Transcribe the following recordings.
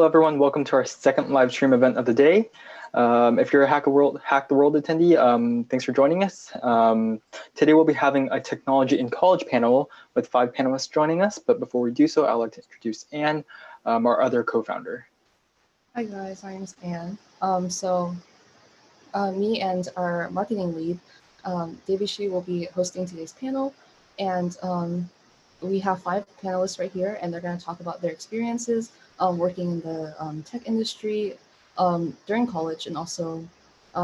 everyone. Welcome to our second live stream event of the day. If you're a Hack the World attendee, thanks for joining us. Today we'll be having a technology in college panel with 5 panelists joining us. But before we do so, I'd like to introduce Anne, our other co-founder. Hi guys, my name is Anne. Me and our marketing lead, Davy Shi, will be hosting today's panel. And we have 5 panelists right here, and they're going to talk about their experiences working in the tech industry during college, and also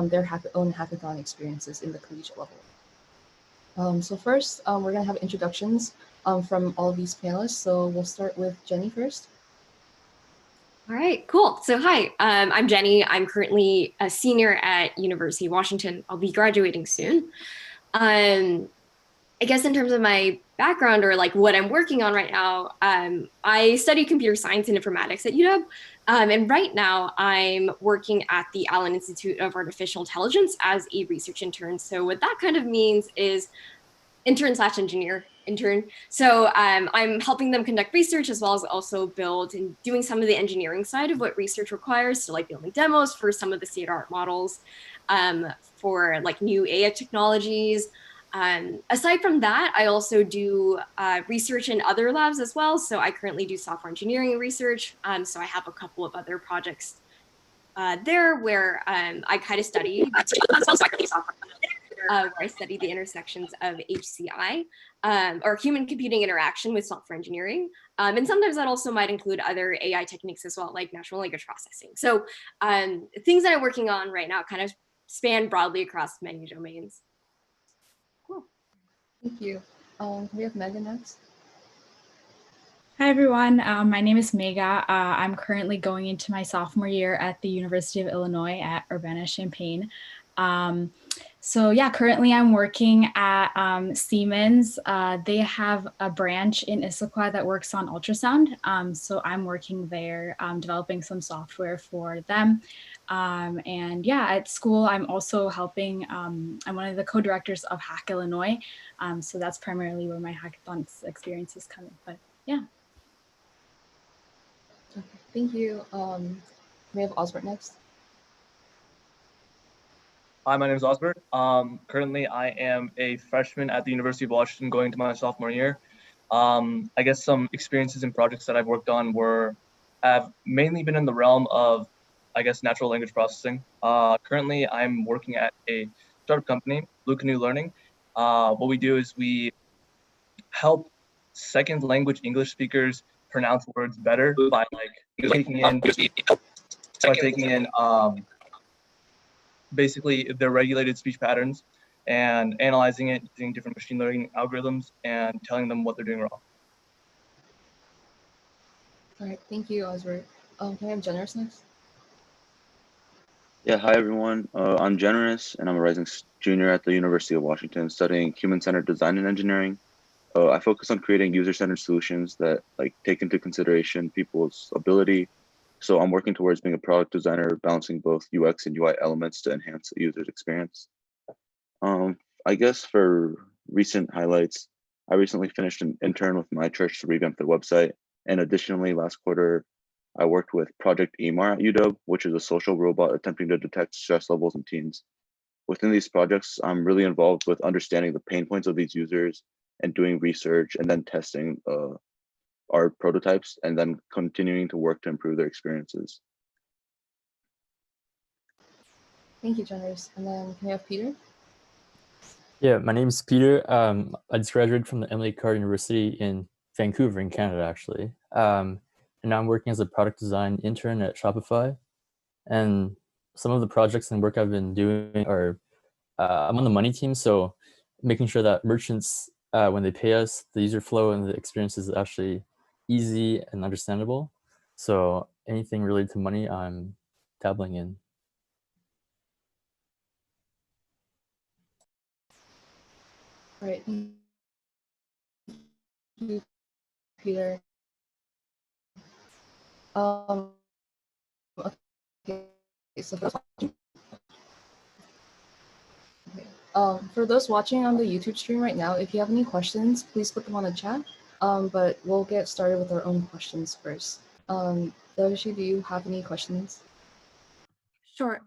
their own hackathon experiences in the collegiate level. So first, we're going to have introductions from all of these panelists. So we'll start with Jenny first. All right, cool. So hi, I'm Jenny. I'm currently a senior at University of Washington. I'll be graduating soon. I guess in terms of my background or like what I'm working on right now, I study computer science and informatics at UW. And right now I'm working at the Allen Institute of Artificial Intelligence as a research intern. So what that kind of means is intern/engineer. So I'm helping them conduct research as well as also build and doing some of the engineering side of what research requires. So like building demos for some of the state-of-the-art models for like new AI technologies. Aside from that, I also do research in other labs as well. So I currently do software engineering research. So I have a couple of other projects there where I kind of study where I study the intersections of HCI or human computing interaction with software engineering. And sometimes that also might include other AI techniques as well, like natural language processing. So things that I'm working on right now kind of span broadly across many domains. Cool. Thank you. We have Megan next. Hi, everyone. My name is Mega. I'm currently going into my sophomore year at the University of Illinois at Urbana-Champaign. So yeah, currently I'm working at Siemens. They have a branch in Issaquah that works on ultrasound. So I'm working there, developing some software for them. And yeah, at school, I'm also helping, I'm one of the co-directors of Hack Illinois. So that's primarily where my hackathon experience is coming, but yeah. Okay, thank you. We have Osbert next. Hi, my name is Osbert. Currently, I am a freshman at the University of Washington going to my sophomore year. I guess some experiences and projects that I've worked on have mainly been in the realm of, I guess, natural language processing. Currently, I'm working at a startup company, Blue Canoe Learning. What we do is we help second language English speakers pronounce words better by taking in basically their regulated speech patterns and analyzing it using different machine learning algorithms and telling them what they're doing wrong. All right, thank you, Osbert. Can we have Generous next? Yeah, hi everyone. I'm Generous, and I'm a rising junior at the University of Washington studying human-centered design and engineering. I focus on creating user-centered solutions that take into consideration people's ability. So I'm working towards being a product designer, balancing both UX and UI elements to enhance the user's experience. I guess for recent highlights, I recently finished an intern with my church to revamp their website. And additionally, last quarter, I worked with Project EMAR at UW, which is a social robot attempting to detect stress levels in teens. Within these projects, I'm really involved with understanding the pain points of these users and doing research and then testing our prototypes and then continuing to work to improve their experiences. Thank you, Generous. And then can we have Peter? Yeah, my name is Peter. I just graduated from the Emily Carr University in Vancouver in Canada, actually. And now I'm working as a product design intern at Shopify. And some of the projects and work I've been doing are, I'm on the money team, so making sure that merchants, when they pay us, the user flow and the experience is actually easy and understandable. So anything related to money, I'm dabbling in. All right, thank you, Peter. Okay, so for those watching on the YouTube stream right now, if you have any questions, please put them on the chat. But we'll get started with our own questions first. Devishi, do you have any questions? Sure.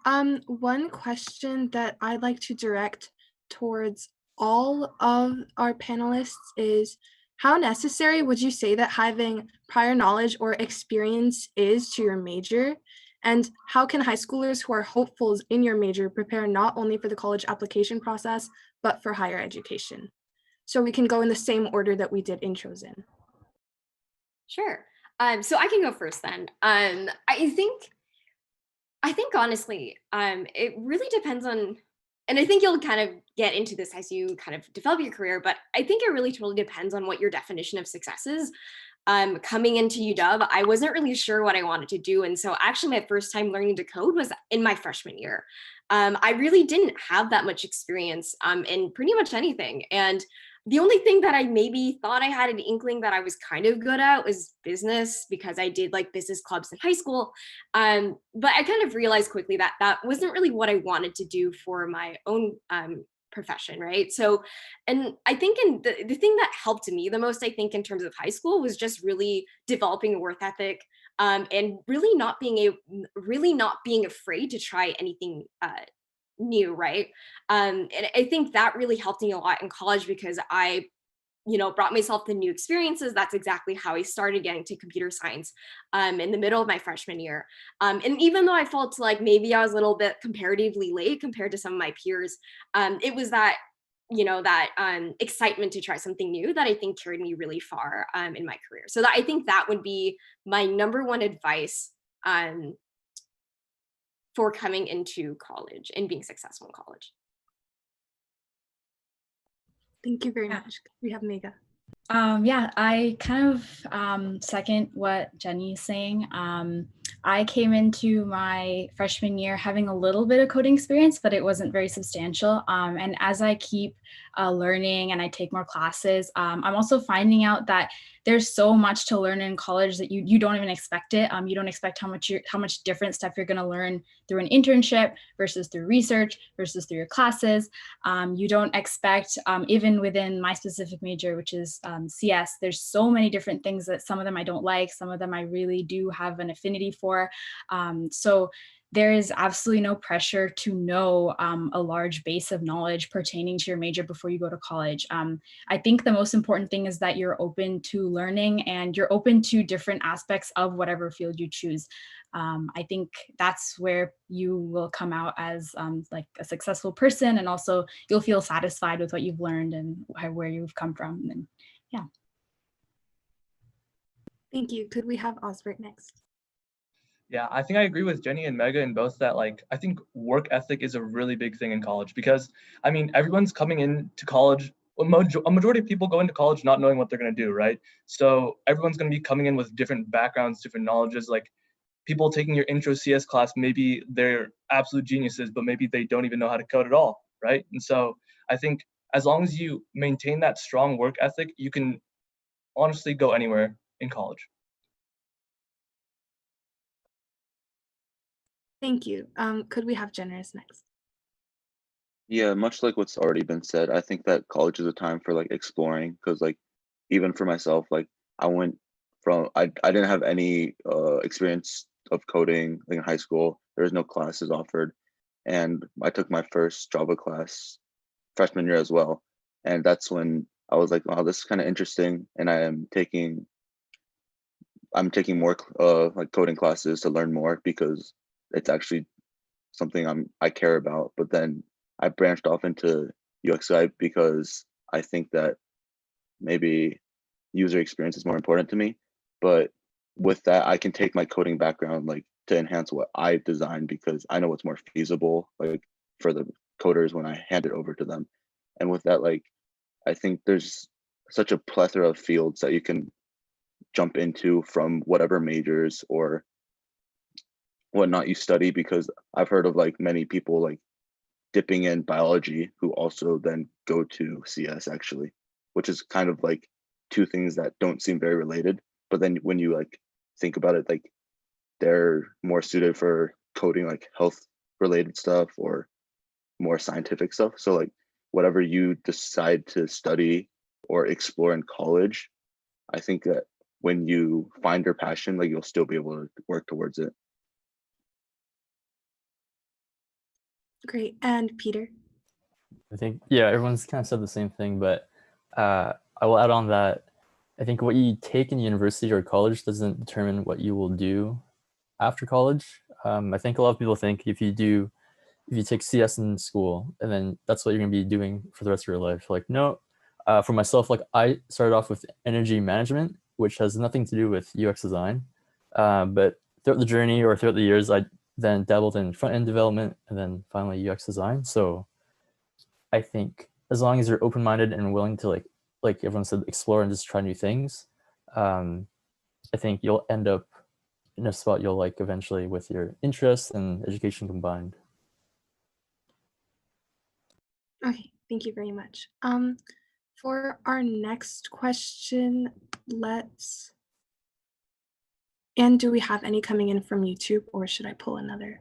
One question that I'd like to direct towards all of our panelists is, how necessary would you say that having prior knowledge or experience is to your major? And how can high schoolers who are hopefuls in your major prepare not only for the college application process, but for higher education? So we can go in the same order that we did intros in. Sure. So I can go first then. I think honestly, it really depends on, and I think you'll kind of get into this as you kind of develop your career, but I think it really totally depends on what your definition of success is. Coming into UW, I wasn't really sure what I wanted to do. And so actually my first time learning to code was in my freshman year. I really didn't have that much experience in pretty much anything. And the only thing that I maybe thought I had an inkling that I was kind of good at was business, because I did like business clubs in high school. But I kind of realized quickly that that wasn't really what I wanted to do for my own profession, right? So, and I think the thing that helped me the most, I think, in terms of high school was just really developing a work ethic, and really not being afraid to try anything new, right? And I think that really helped me a lot in college, because I brought myself the new experiences. That's exactly how I started getting to computer science in the middle of my freshman year. And even though I felt like maybe I was a little bit comparatively late compared to some of my peers, it was that excitement to try something new that I think carried me really far in my career. So I think that would be my number one advice for coming into college and being successful in college. Thank you very much. We have Mega. Yeah, I kind of second what Jenny is saying. I came into my freshman year having a little bit of coding experience, but it wasn't very substantial. And as I keep learning and I take more classes, I'm also finding out that there's so much to learn in college that you don't even expect it. You don't expect how much different stuff you're going to learn through an internship versus through research versus through your classes. You don't expect, even within my specific major, which is CS, there's so many different things that some of them I don't like, some of them I really do have an affinity for. So there is absolutely no pressure to know a large base of knowledge pertaining to your major before you go to college. I think the most important thing is that you're open to learning and you're open to different aspects of whatever field you choose. I think that's where you will come out as like a successful person, and also you'll feel satisfied with what you've learned and where you've come from. And yeah. Thank you. Could we have Osbert next? Yeah, I think I agree with Jenny and Mega in both that, like, I think work ethic is a really big thing in college, because, I mean, everyone's coming into college, a majority of people go into college not knowing what they're going to do, right? So everyone's going to be coming in with different backgrounds, different knowledges. Like, people taking your intro CS class, maybe they're absolute geniuses, but maybe they don't even know how to code at all, right? And so I think as long as you maintain that strong work ethic, you can honestly go anywhere in college. Thank you. Could we have Generous next? Yeah, much like what's already been said, I think that college is a time for like exploring, because like even for myself, like I didn't have any experience of coding like in high school. There was no classes offered, and I took my first Java class freshman year as well, and that's when I was like, wow, this is kind of interesting, and I'm taking more like coding classes to learn more, because it's actually something I care about. But then I branched off into UX UI because I think that maybe user experience is more important to me. But with that, I can take my coding background like to enhance what I design, because I know what's more feasible like for the coders when I hand it over to them. And with that, like I think there's such a plethora of fields that you can jump into from whatever majors or whatnot you study, because I've heard of like many people like dipping in biology who also then go to CS actually, which is kind of like two things that don't seem very related. But then when you like think about it, like they're more suited for coding like health related stuff or more scientific stuff. So like whatever you decide to study or explore in college, I think that when you find your passion, like you'll still be able to work towards it. Great. And Peter? I think, yeah, everyone's kind of said the same thing, but I will add on that I think what you take in university or college doesn't determine what you will do after college. I think a lot of people think if you take CS in school and then that's what you're gonna be doing for the rest of your life. Like, no, for myself, like I started off with energy management, which has nothing to do with UX design. But throughout the journey or throughout the years, I then dabbled in front-end development and then finally UX design. So I think as long as you're open-minded and willing to like everyone said, explore and just try new things, I think you'll end up in a spot you'll like eventually with your interests and education combined. Okay, thank you very much. For our next question, and do we have any coming in from YouTube, or should I pull another?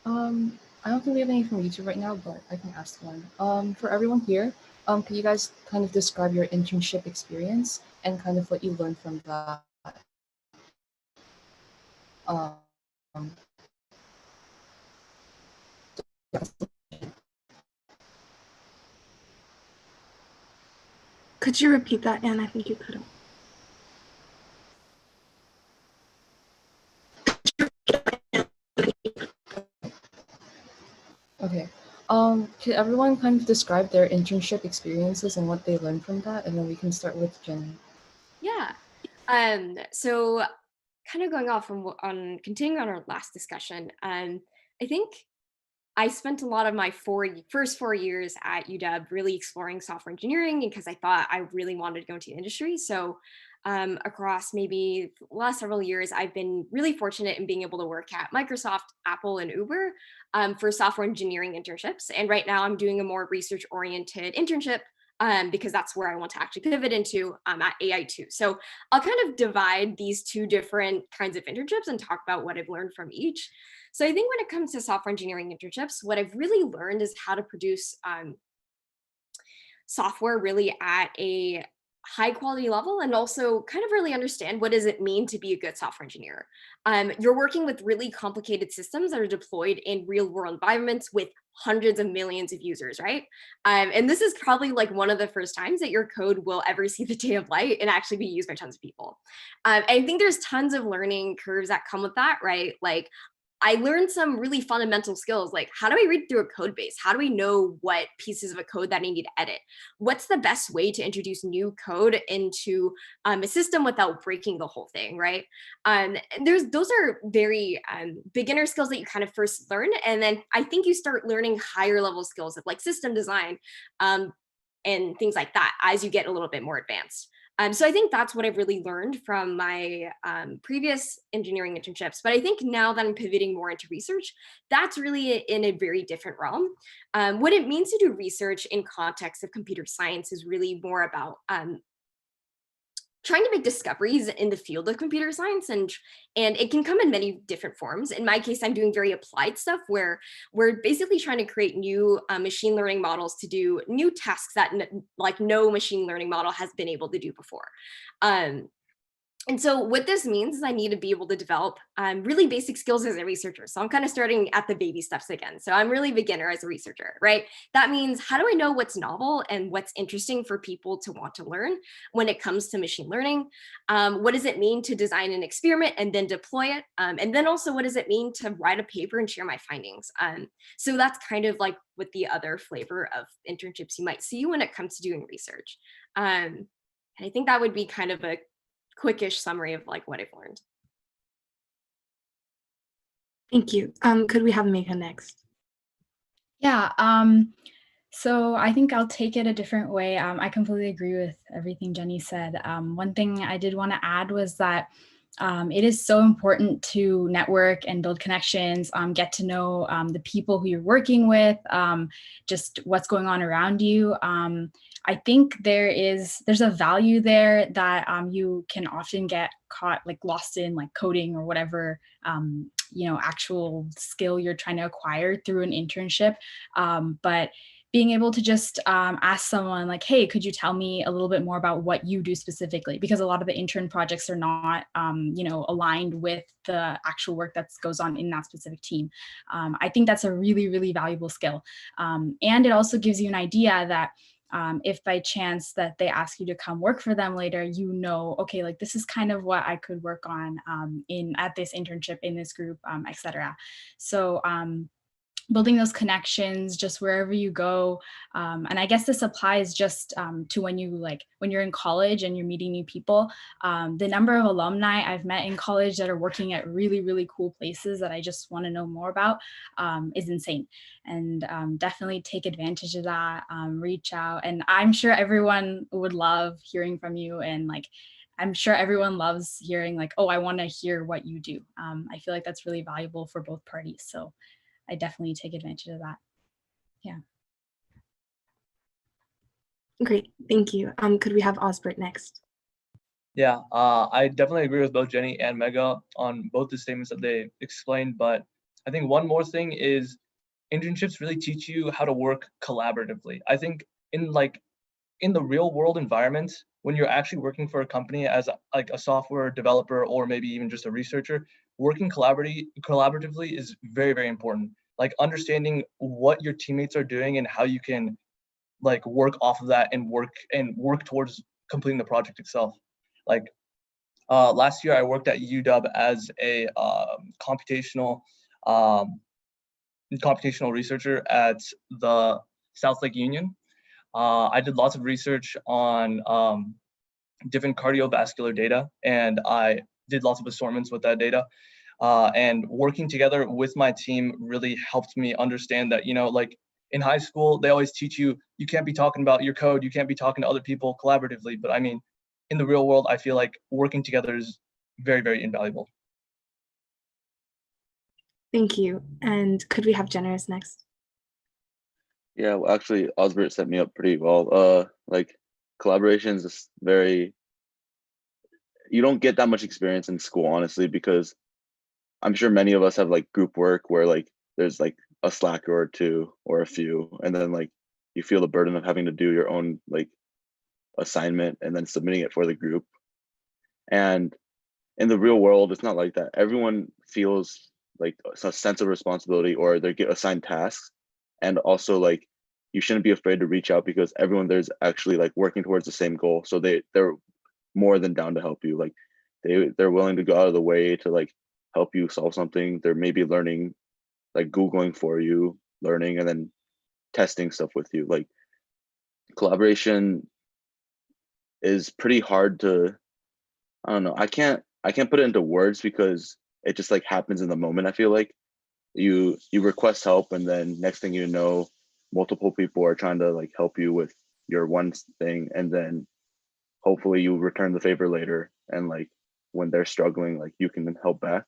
I don't think we have any from YouTube right now, but I can ask one. For everyone here, can you guys kind of describe your internship experience and kind of what you learned from that? Could you repeat that, Anne? I think you couldn't. Okay. Could everyone kind of describe their internship experiences and what they learned from that? And then we can start with Jenny. Yeah. So kind of going off on continuing on our last discussion, I think I spent a lot of my first 4 years at UW really exploring software engineering because I thought I really wanted to go into the industry. So across maybe the last several years, I've been really fortunate in being able to work at Microsoft, Apple, and Uber for software engineering internships. And right now I'm doing a more research-oriented internship because that's where I want to actually pivot into at AI2. So I'll kind of divide these two different kinds of internships and talk about what I've learned from each. So I think when it comes to software engineering internships, what I've really learned is how to produce software really at a high quality level and also kind of really understand what does it mean to be a good software engineer. You're working with really complicated systems that are deployed in real world environments with hundreds of millions of users, right? And this is probably like one of the first times that your code will ever see the day of light and actually be used by tons of people. I think there's tons of learning curves that come with that, right? Like I learned some really fundamental skills, like how do I read through a code base? How do we know what pieces of a code that I need to edit? What's the best way to introduce new code into a system without breaking the whole thing, right? Those are very beginner skills that you kind of first learn. And then I think you start learning higher level skills of like system design and things like that as you get a little bit more advanced. So I think that's what I've really learned from my previous engineering internships. But I think now that I'm pivoting more into research, that's really in a very different realm. What it means to do research in context of computer science is really more about trying to make discoveries in the field of computer science, and it can come in many different forms. In my case, I'm doing very applied stuff where we're basically trying to create new machine learning models to do new tasks that like no machine learning model has been able to do before. And so what this means is I need to be able to develop really basic skills as a researcher. So I'm kind of starting at the baby steps again. So I'm really beginner as a researcher, right? That means how do I know what's novel and what's interesting for people to want to learn when it comes to machine learning? What does it mean to design an experiment and then deploy it? And then also what does it mean to write a paper and share my findings? So that's kind of like with the other flavor of internships you might see when it comes to doing research. And I think that would be kind of a quickish summary of like what I've learned. Thank you. Could we have Megha next? Yeah, so I think I'll take it a different way. I completely agree with everything Jenny said. One thing I did want to add was that it is so important to network and build connections, get to know the people who you're working with, just what's going on around you. I think there's a value there that you can often get caught like lost in like coding or whatever actual skill you're trying to acquire through an internship. But being able to just ask someone like, hey, could you tell me a little bit more about what you do specifically? Because a lot of the intern projects are not, aligned with the actual work that goes on in that specific team. I think that's a really, really valuable skill. And it also gives you an idea that if by chance that they ask you to come work for them later, okay, like this is kind of what I could work on at this internship, in this group, etc. So building those connections just wherever you go. And I guess this applies just to when you're in college and you're meeting new people. The number of alumni I've met in college that are working at really, really cool places that I just want to know more about is insane. And definitely take advantage of that, reach out. And I'm sure everyone would love hearing from you, and I'm sure everyone loves hearing like, oh, I want to hear what you do. I feel like that's really valuable for both parties. So I definitely take advantage of that. Yeah. Great, thank you. Could we have Osbert next? Yeah, I definitely agree with both Jenny and Mega on both the statements that they explained, but I think one more thing is internships really teach you how to work collaboratively. I think in the real world environment, when you're actually working for a company as a software developer or maybe even just a researcher, working collaboratively is very, very important. Like understanding what your teammates are doing and how you can work off of that and work towards completing the project itself. Last year I worked at UW as a computational researcher at the South Lake Union. I did lots of research on different cardiovascular data, and I did lots of assortments with that data. And working together with my team really helped me understand that, in high school, they always teach you can't be talking about your code, you can't be talking to other people collaboratively. But I mean, in the real world, I feel like working together is very, very invaluable. Thank you. And could we have Generous next? Yeah, well, actually, Osbert set me up pretty well. Collaborations is you don't get that much experience in school, honestly, because I'm sure many of us have group work where there's a slacker or two or a few, and then you feel the burden of having to do your own assignment and then submitting it for the group. And in the real world, it's not like that. Everyone feels a sense of responsibility, or they get assigned tasks, and also you shouldn't be afraid to reach out, because everyone there's actually working towards the same goal. So they're more than down to help you. They're willing to go out of the way to help you solve something. They're maybe learning, Googling for you, learning, and then testing stuff with you. Collaboration is pretty hard to, I don't know, I can't put it into words, because it just happens in the moment. I feel like you request help, and then next thing you know, multiple people are trying to help you with your one thing, and then hopefully you return the favor later, and when they're struggling, you can help back.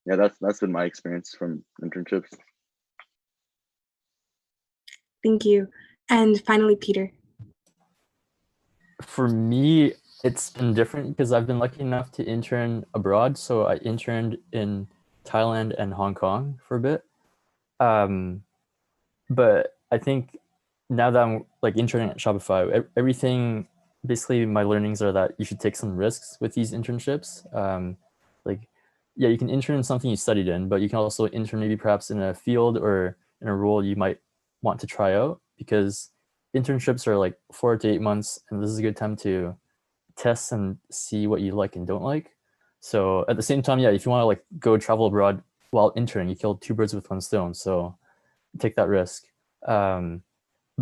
Yeah, that's been my experience from internships. Thank you. And finally, Peter. For me, it's been different because I've been lucky enough to intern abroad. So I interned in Thailand and Hong Kong for a bit. But I think now that I'm interning at Shopify, everything, basically my learnings are that you should take some risks with these internships. Yeah, you can intern in something you studied in, but you can also intern maybe perhaps in a field or in a role you might want to try out, because internships are 4 to 8 months, and this is a good time to test and see what you like and don't like. So at the same time, yeah, if you want to go travel abroad while interning, you kill 2 birds with 1 stone. So take that risk. But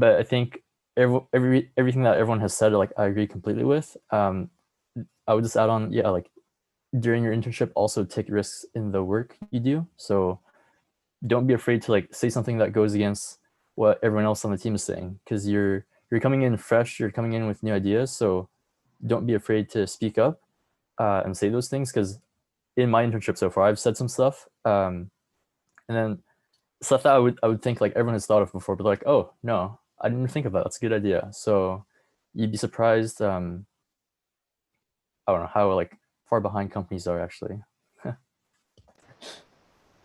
I think everything that everyone has said, I agree completely with. I would just add on, yeah, during your internship, also take risks in the work you do. So don't be afraid to say something that goes against what everyone else on the team is saying, because you're coming in fresh, you're coming in with new ideas. So don't be afraid to speak up and say those things, because in my internship so far, I've said some stuff, and then stuff that I would think everyone has thought of before, but oh no, I didn't think of that. That's a good idea. So you'd be surprised. I don't know how far behind companies are actually. Do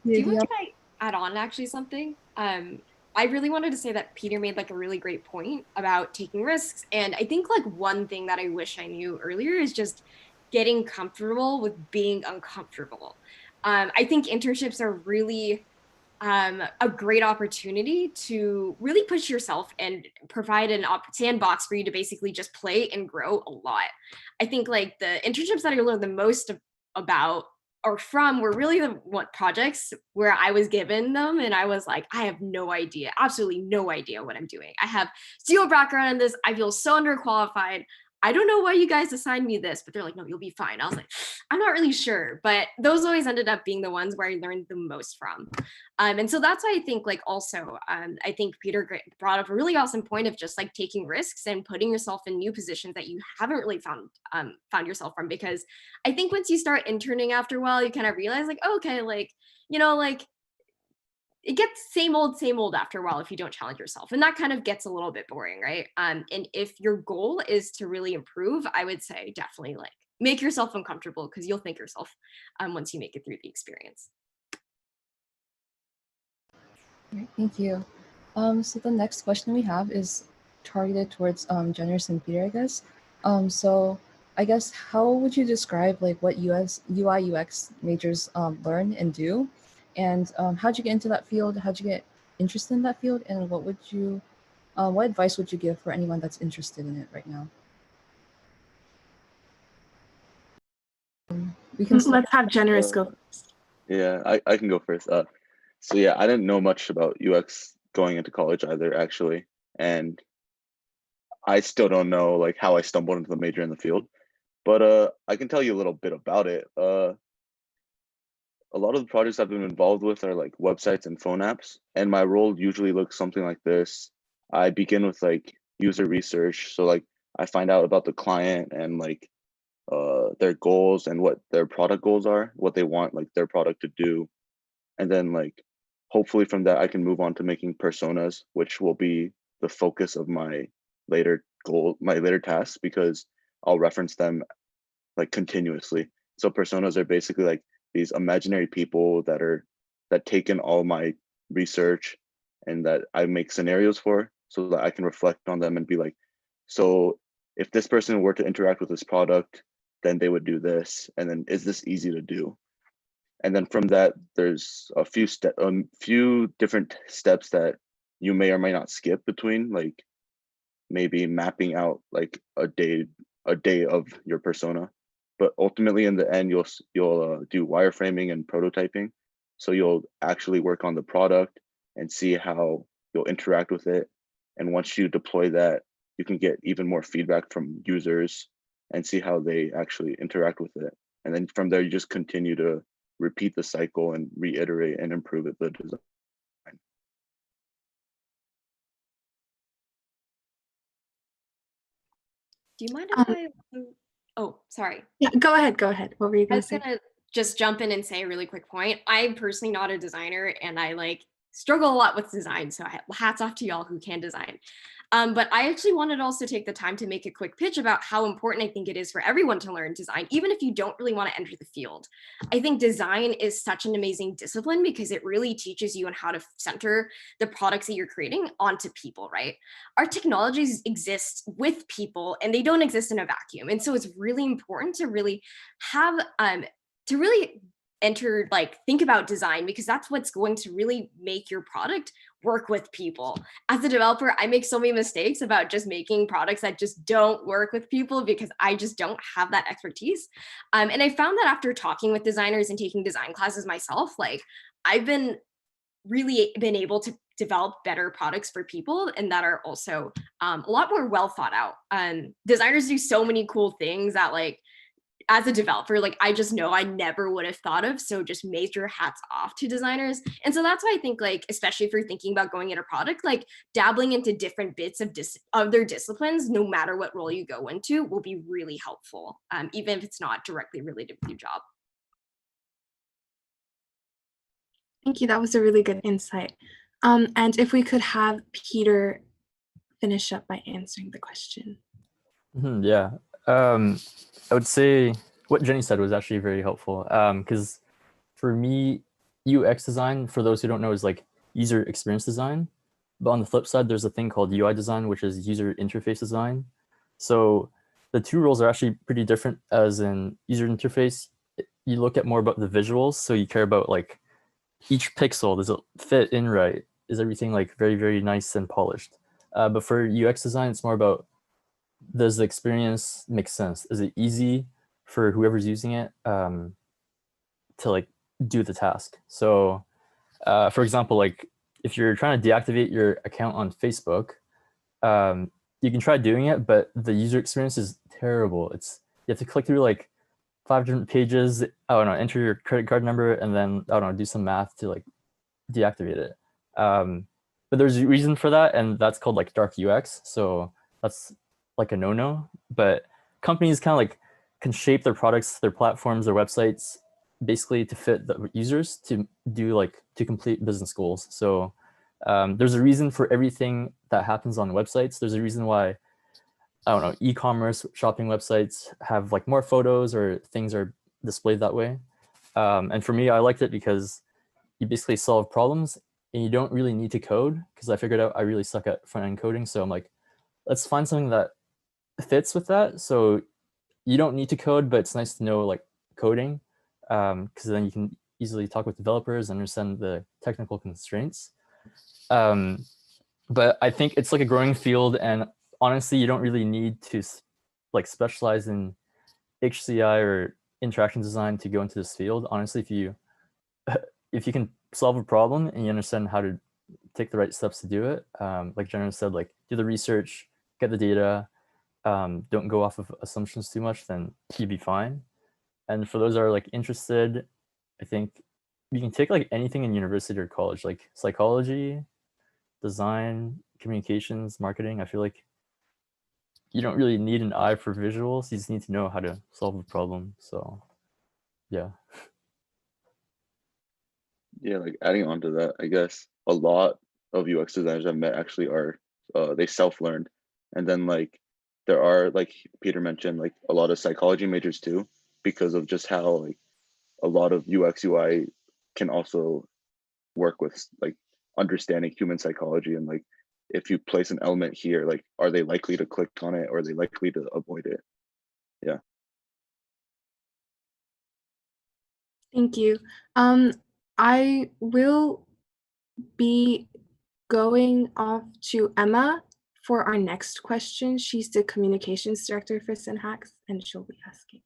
you mind if I add on actually something? I really wanted to say that Peter made like a really great point about taking risks. And I think like one thing that I wish I knew earlier is just getting comfortable with being uncomfortable. I think internships are really a great opportunity to really push yourself and provide an sandbox for you to basically just play and grow a lot. I think like the internships that I learned the most about or from were really the what projects where I was given them and I was like, I have no idea, absolutely no idea what I'm doing. I have zero background in this. I feel so underqualified. I don't know why you guys assigned me this, but they're like, no, you'll be fine. I was like, I'm not really sure, but those always ended up being the ones where I learned the most from. And so that's why I think like also, I think Peter brought up a really awesome point of just like taking risks and putting yourself in new positions that you haven't really found yourself from. Because I think once you start interning after a while, you kind of realize like, oh, okay, like, like it gets same old after a while if you don't challenge yourself. And that kind of gets a little bit boring, right? And if your goal is to really improve, I would say definitely like make yourself uncomfortable because you'll thank yourself once you make it through the experience. All right, thank you. So the next question we have is targeted towards Jenners and Peter, I guess. So I guess how would you describe like what UI UX majors learn and do? And how'd you get into that field? How'd you get interested in that field? And what advice would you give for anyone that's interested in it right now? We can Let's have Jenners go first. Yeah, I can go first. So yeah, I didn't know much about UX going into college either, actually. And I still don't know like how I stumbled into the major in the field. But I can tell you a little bit about it. A lot of the projects I've been involved with are like websites and phone apps. And my role usually looks something like this. I begin with like user research. So like I find out about the client and like their goals and what their product goals are, what they want like their product to do. And then like hopefully from that I can move on to making personas, which will be the focus of my later tasks, because I'll reference them like continuously. So personas are basically like these imaginary people that take in all my research and that I make scenarios for, so that I can reflect on them and be like, so if this person were to interact with this product, then they would do this, and then is this easy to do? And then from that, there's a few different steps that you may or may not skip between, like maybe mapping out like a day of your persona. But ultimately in the end, you'll do wireframing and prototyping. So you'll actually work on the product and see how you'll interact with it. And once you deploy that, you can get even more feedback from users and see how they actually interact with it. And then from there, you just continue to repeat the cycle and reiterate and improve the design. Do you mind if oh, sorry. Yeah, go ahead. What were you going to say? I was gonna just jump in and say a really quick point. I'm personally not a designer and I like struggle a lot with design. So hats off to y'all who can design. But I actually wanted to also take the time to make a quick pitch about how important I think it is for everyone to learn design, even if you don't really want to enter the field. I think design is such an amazing discipline because it really teaches you on how to center the products that you're creating onto people, right? Our technologies exist with people and they don't exist in a vacuum. And so it's really important to really have, think about design, because that's what's going to really make your product work with people. As a developer, I make so many mistakes about just making products that just don't work with people because I just don't have that expertise. And I found that after talking with designers and taking design classes myself, like I've been able to develop better products for people and that are also a lot more well thought out. Designers do so many cool things that like, as a developer, like I just know I never would have thought of. So just major hats off to designers. And so that's why I think like, especially if you're thinking about going into product, like dabbling into different bits of other disciplines, no matter what role you go into, will be really helpful, even if it's not directly related with your job. Thank you. That was a really good insight. And if we could have Peter finish up by answering the question. Yeah. I would say what Jenny said was actually very helpful, because for me, UX design, for those who don't know, is like user experience design. But on the flip side, there's a thing called UI design, which is user interface design. So the two roles are actually pretty different. As in user interface, you look at more about the visuals. So you care about like each pixel, does it fit in right? Is everything like very, very nice and polished? But for UX design, it's more about, does the experience make sense? Is it easy for whoever's using it to like do the task? So for example, like if you're trying to deactivate your account on Facebook, you can try doing it, but the user experience is terrible. You have to click through like 5 different pages. I don't know, enter your credit card number, and then I don't know, do some math to like deactivate it. But there's a reason for that, and that's called like dark UX. So that's like a no-no. But companies kind of like can shape their products, their platforms, their websites, basically to fit the users to complete business goals. So there's a reason for everything that happens on websites. There's a reason why, I don't know, e-commerce shopping websites have like more photos or things are displayed that way. And for me, I liked it because you basically solve problems and you don't really need to code, because I figured out I really suck at front-end coding. So I'm like, let's find something that fits with that. So you don't need to code, but it's nice to know like coding, because then you can easily talk with developers and understand the technical constraints. But I think it's like a growing field, and honestly, you don't really need to like specialize in HCI or interaction design to go into this field. Honestly, if you can solve a problem and you understand how to take the right steps to do it, like Jenna said, like do the research, get the data, don't go off of assumptions too much, then you'd be fine. And for those that are like interested, I think you can take like anything in university or college, like psychology, design, communications, marketing. I feel like you don't really need an eye for visuals. You just need to know how to solve a problem. So yeah. Yeah, like adding on to that, I guess a lot of UX designers I've met actually are they self-learned, and then like there are, like Peter mentioned, like a lot of psychology majors too, because of just how like a lot of UX UI can also work with like understanding human psychology, and like if you place an element here, like are they likely to click on it or are they likely to avoid it? Yeah. Thank you. I will be going off to Emma for our next question. She's the communications director for synHacks, and she'll be asking.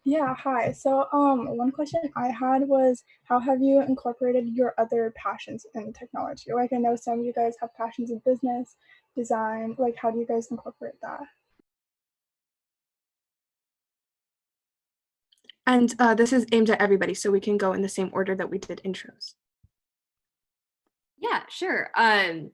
Yeah, hi. So one question I had was, how have you incorporated your other passions in technology? Like I know some of you guys have passions in business, design, like how do you guys incorporate that? And this is aimed at everybody, so we can go in the same order that we did intros. Yeah, sure. I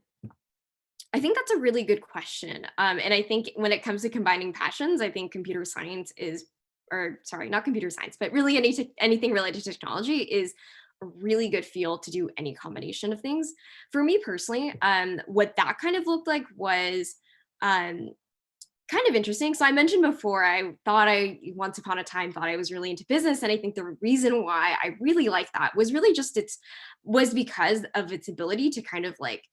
think that's a really good question. And I think when it comes to combining passions, I think computer science is, or sorry, not computer science, but really anything related to technology is a really good field to do any combination of things. For me personally, what that kind of looked like was kind of interesting. So I mentioned before, once upon a time thought I was really into business. And I think the reason why I really like that was really just was because of its ability to kind of like,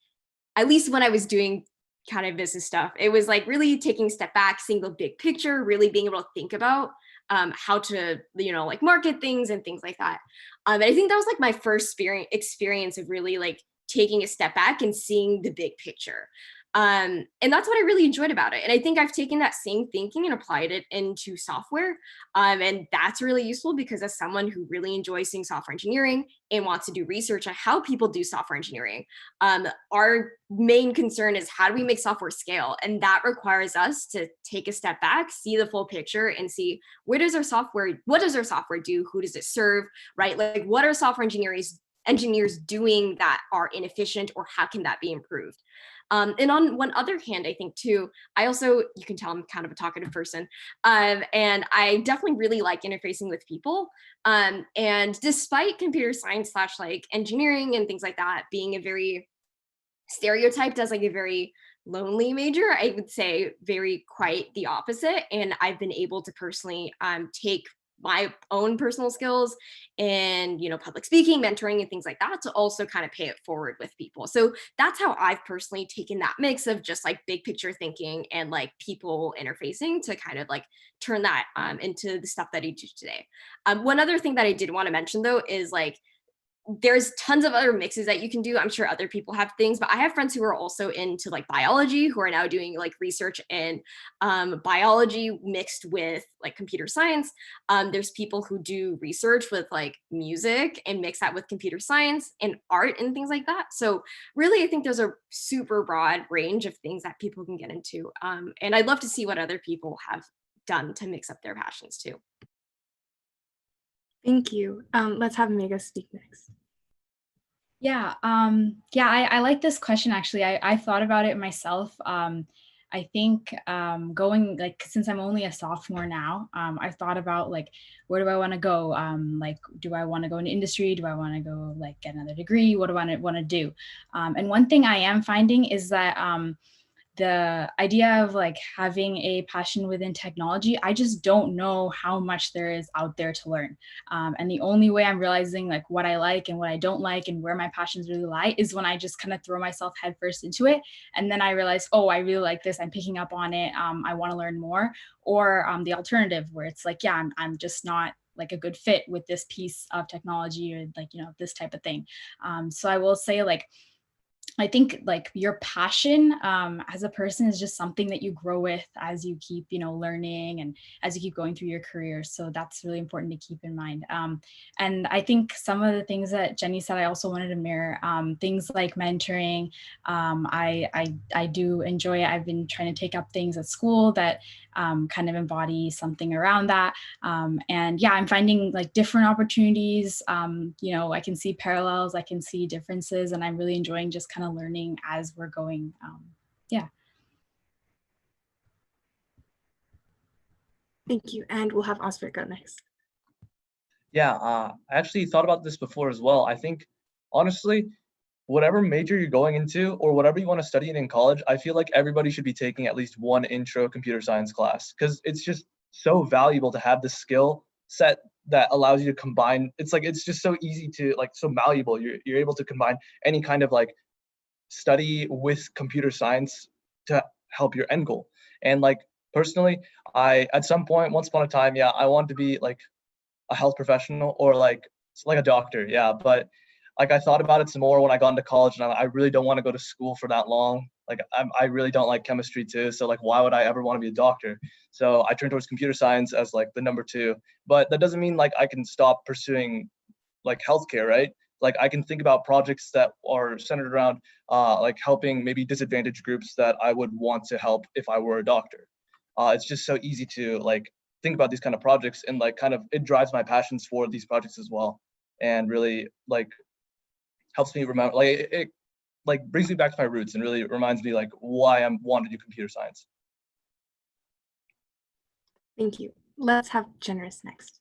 at least when I was doing kind of business stuff, it was like really taking a step back, seeing the big picture, really being able to think about how to, like market things and things like that. And I think that was like my first experience of really like taking a step back and seeing the big picture. And that's what I really enjoyed about it. And I think I've taken that same thinking and applied it into software. And that's really useful because as someone who really enjoys seeing software engineering and wants to do research on how people do software engineering, our main concern is how do we make software scale? And that requires us to take a step back, see the full picture and see what does our software do? Who does it serve, right? Like what are software engineers doing that are inefficient, or how can that be improved? And on one other hand, I think too, you can tell I'm kind of a talkative person, and I definitely really like interfacing with people. And despite computer science / like engineering and things like that being a very stereotyped as like a very lonely major, I would say very quite the opposite. And I've been able to personally take my own personal skills and, you know, public speaking, mentoring, and things like that to also kind of pay it forward with people. So that's how I've personally taken that mix of just like big picture thinking and like people interfacing to kind of like turn that into the stuff that I do today. One other thing that I did want to mention though is like, there's tons of other mixes that you can do. I'm sure other people have things, but I have friends who are also into like biology, who are now doing like research in biology mixed with like computer science. There's people who do research with like music and mix that with computer science and art and things like that. So really, I think there's a super broad range of things that people can get into. And I'd love to see what other people have done to mix up their passions too. Thank you. Let's have Mega speak next. Yeah, I like this question actually. I thought about it myself. I think going like since I'm only a sophomore now, I've thought about like where do I want to go? Like, do I want to go into industry? Do I want to go like get another degree? What do I want to do? And one thing I am finding is that the idea of like having a passion within technology, I just don't know how much there is out there to learn. And the only way I'm realizing like what I like and what I don't like and where my passions really lie is when I just kind of throw myself headfirst into it. And then I realize, oh, I really like this. I'm picking up on it. I want to learn more. Or the alternative where it's like, yeah, I'm just not like a good fit with this piece of technology or like, you know, this type of thing. So I will say like, I think like your passion as a person is just something that you grow with as you keep, you know, learning and as you keep going through your career. So that's really important to keep in mind. And I think some of the things that Jenny said, I also wanted to mirror things like mentoring. I do enjoy it. I've been trying to take up things at school that kind of embody something around that. And yeah, I'm finding like different opportunities. You know, I can see parallels, I can see differences, and I'm really enjoying just kind of learning as we're going. Yeah. Thank you. And we'll have Osbert go next. Yeah, I actually thought about this before as well. I think, honestly, whatever major you're going into or whatever you want to study in college, I feel like everybody should be taking at least one intro computer science class because it's just so valuable to have the skill set that allows you to combine. It's like, it's just so easy to like, so malleable. You're able to combine any kind of like study with computer science to help your end goal. And like, personally, at some point, once upon a time, yeah, I wanted to be like a health professional or like a doctor. Yeah. But like I thought about it some more when I got into college, and I really don't want to go to school for that long. Like I really don't like chemistry too. So like, why would I ever want to be a doctor? So I turned towards computer science as like the number two. But that doesn't mean like I can stop pursuing like healthcare, right? Like I can think about projects that are centered around like helping maybe disadvantaged groups that I would want to help if I were a doctor. It's just so easy to like think about these kind of projects, and like kind of it drives my passions for these projects as well, and really like helps me remember, like it like brings me back to my roots and really reminds me like why I want to do computer science. Thank you. Let's have Generous next.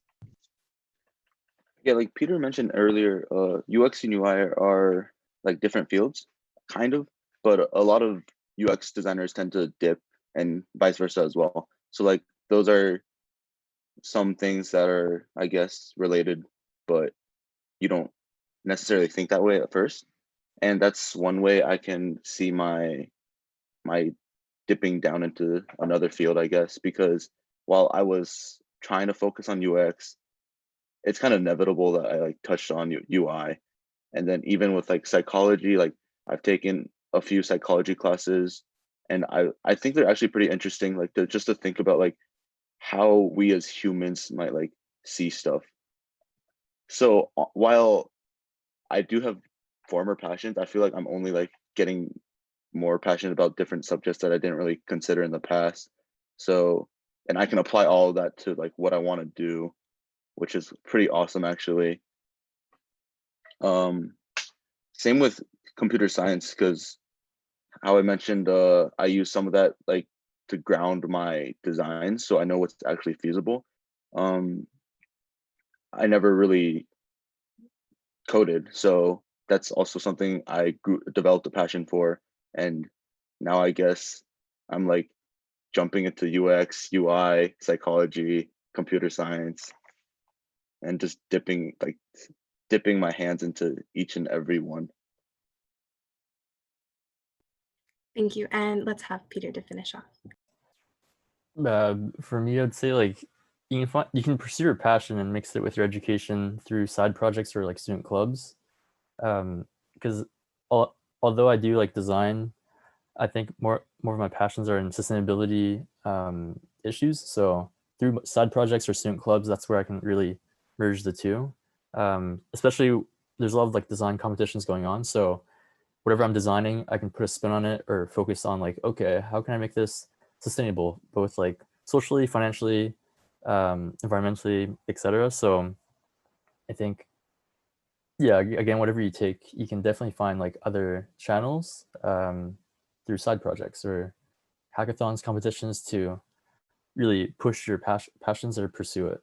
Yeah, like Peter mentioned earlier, UX and UI are like different fields, kind of, but a lot of UX designers tend to dip and vice versa as well. So like those are some things that are, I guess, related, but you don't necessarily think that way at first. And that's one way I can see my dipping down into another field, I guess, because while I was trying to focus on UX, it's kind of inevitable that I like touched on UI. And then even with like psychology, like I've taken a few psychology classes, and I think they're actually pretty interesting, like just to think about like how we as humans might like see stuff. So while I do have former passions, I feel like I'm only like getting more passionate about different subjects that I didn't really consider in the past. So, and I can apply all of that to like what I want to do, which is pretty awesome actually. Same with computer science, because how I mentioned, I use some of that like to ground my design, so I know what's actually feasible. I never really coded, so that's also something I developed a passion for, and now I guess I'm like jumping into UX, UI, psychology, computer science. and just dipping my hands into each and every one. Thank you. And let's have Peter to finish off. For me, I'd say like you can pursue your passion and mix it with your education through side projects or like student clubs. Because although I do like design, I think more of my passions are in sustainability issues. So through side projects or student clubs, that's where I can really merge the two. Especially there's a lot of like design competitions going on. So whatever I'm designing, I can put a spin on it or focus on like, okay, how can I make this sustainable, both like socially, financially, environmentally, etc. So I think, yeah, again, whatever you take, you can definitely find like other channels through side projects or hackathons, competitions to really push your passions or pursue it.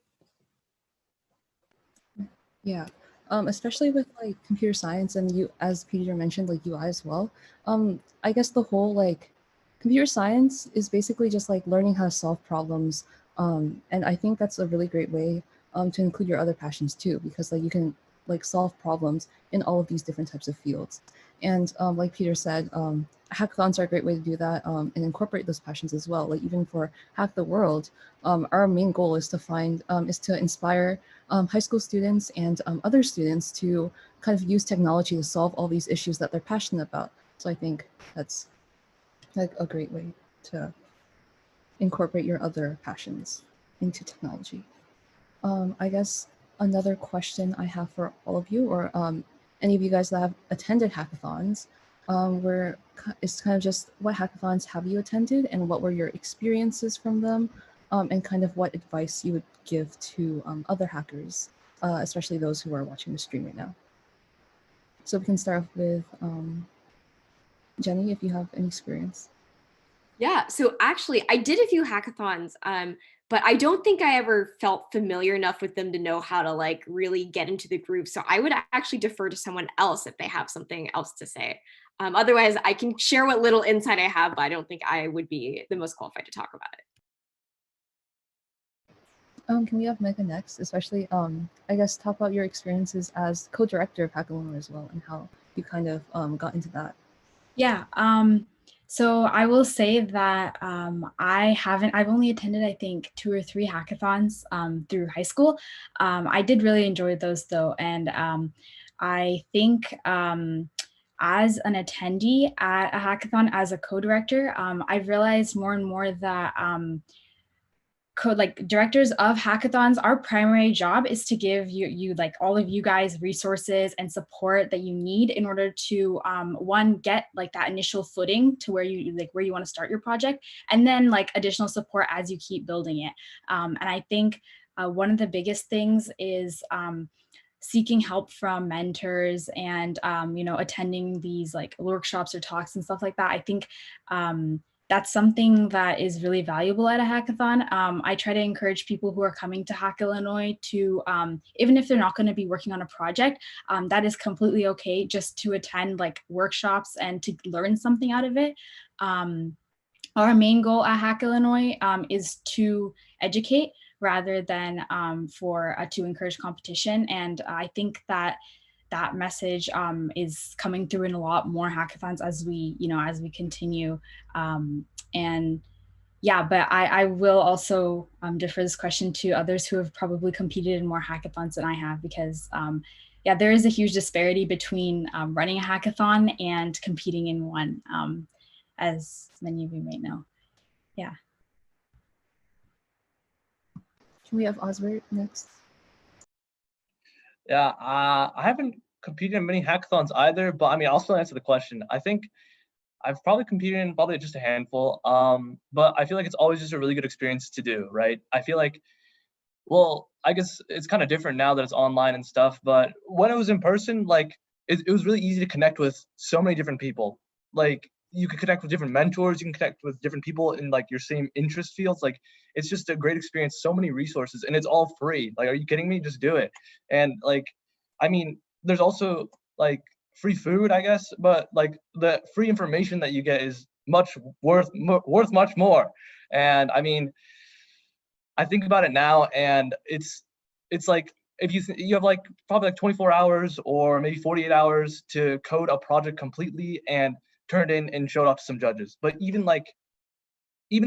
Yeah, especially with like computer science and you, as Peter mentioned, like UI as well. I guess the whole like computer science is basically just like learning how to solve problems. And I think that's a really great way to include your other passions too, because like you can like solve problems in all of these different types of fields. And like Peter said, hackathons are a great way to do that and incorporate those passions as well. Like even for Hack the World, our main goal is to inspire high school students and other students to kind of use technology to solve all these issues that they're passionate about. So I think that's like a great way to incorporate your other passions into technology. I guess another question I have for all of you, or any of you guys that have attended hackathons, it's kind of just what hackathons have you attended and what were your experiences from them, and kind of what advice you would give to other hackers, especially those who are watching the stream right now. So we can start off with Jenny, if you have any experience. Yeah, so actually I did a few hackathons, but I don't think I ever felt familiar enough with them to know how to like really get into the groove. So I would actually defer to someone else if they have something else to say. Otherwise, I can share what little insight I have, but I don't think I would be the most qualified to talk about it. Can we have Megan next, especially, I guess, talk about your experiences as co-director of Hackathon as well and how you kind of got into that. Yeah, so I will say that I've only attended, I think, 2 or 3 hackathons through high school. I did really enjoy those though. And I think as an attendee at a hackathon, as a co-director, I've realized more and more that directors of hackathons, our primary job is to give you like all of you guys resources and support that you need in order to one, get like that initial footing to where you want to start your project, and then like additional support as you keep building it. And I think one of the biggest things is seeking help from mentors and attending these like workshops or talks and stuff like that. I think that's something that is really valuable at a hackathon. I try to encourage people who are coming to Hack Illinois to, even if they're not going to be working on a project, that is completely okay, just to attend like workshops and to learn something out of it. Our main goal at Hack Illinois is to educate rather than to encourage competition. And I think that message is coming through in a lot more hackathons as we continue. And yeah, but I will also defer this question to others who have probably competed in more hackathons than I have, because yeah, there is a huge disparity between running a hackathon and competing in one, as many of you may know. Yeah. Can we have Osbert next? Yeah, I haven't competed in many hackathons either, but I mean, I'll still answer the question. I think I've probably competed in probably just a handful, but I feel like it's always just a really good experience to do, right? I feel like, well, I guess it's kind of different now that it's online and stuff, but when it was in person, like, it was really easy to connect with so many different people. Like, you can connect with different mentors, you can connect with different people in like your same interest fields. Like, it's just a great experience, so many resources, and it's all free. Like, are you kidding me? Just do it. And like, I mean, there's also like free food, I guess, but like the free information that you get is worth much more. And I mean, I think about it now, and it's like if you have like probably like 24 hours or maybe 48 hours to code a project completely and turn it in and show it off to some judges. But even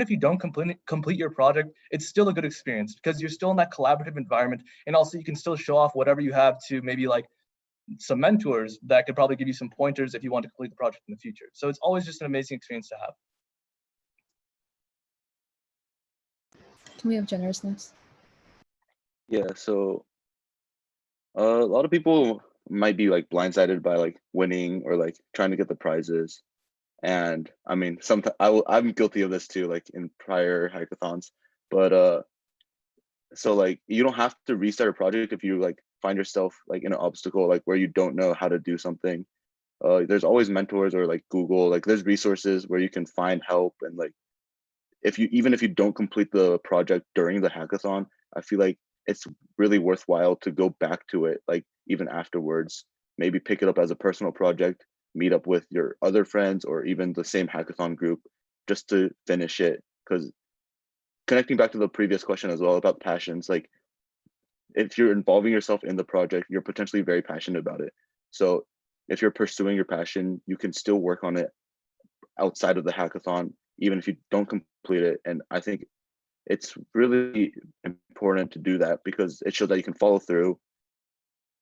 if you don't complete your project, it's still a good experience because you're still in that collaborative environment, and also you can still show off whatever you have to maybe like some mentors that could probably give you some pointers if you want to complete the project in the future. So it's always just an amazing experience to have. Can we have generousness? Yeah, so a lot of people might be like blindsided by like winning or like trying to get the prizes. And I mean, sometimes I'm guilty of this too, like in prior hackathons. But so like you don't have to restart a project if you like find yourself like in an obstacle, like where you don't know how to do something. There's always mentors or like Google, like there's resources where you can find help. And like even if you don't complete the project during the hackathon, I feel like it's really worthwhile to go back to it, like even afterwards, maybe pick it up as a personal project, meet up with your other friends or even the same hackathon group just to finish it. Because connecting back to the previous question as well about passions, like if you're involving yourself in the project, you're potentially very passionate about it. So if you're pursuing your passion, you can still work on it outside of the hackathon, even if you don't complete it. And I think it's really important to do that because it shows that you can follow through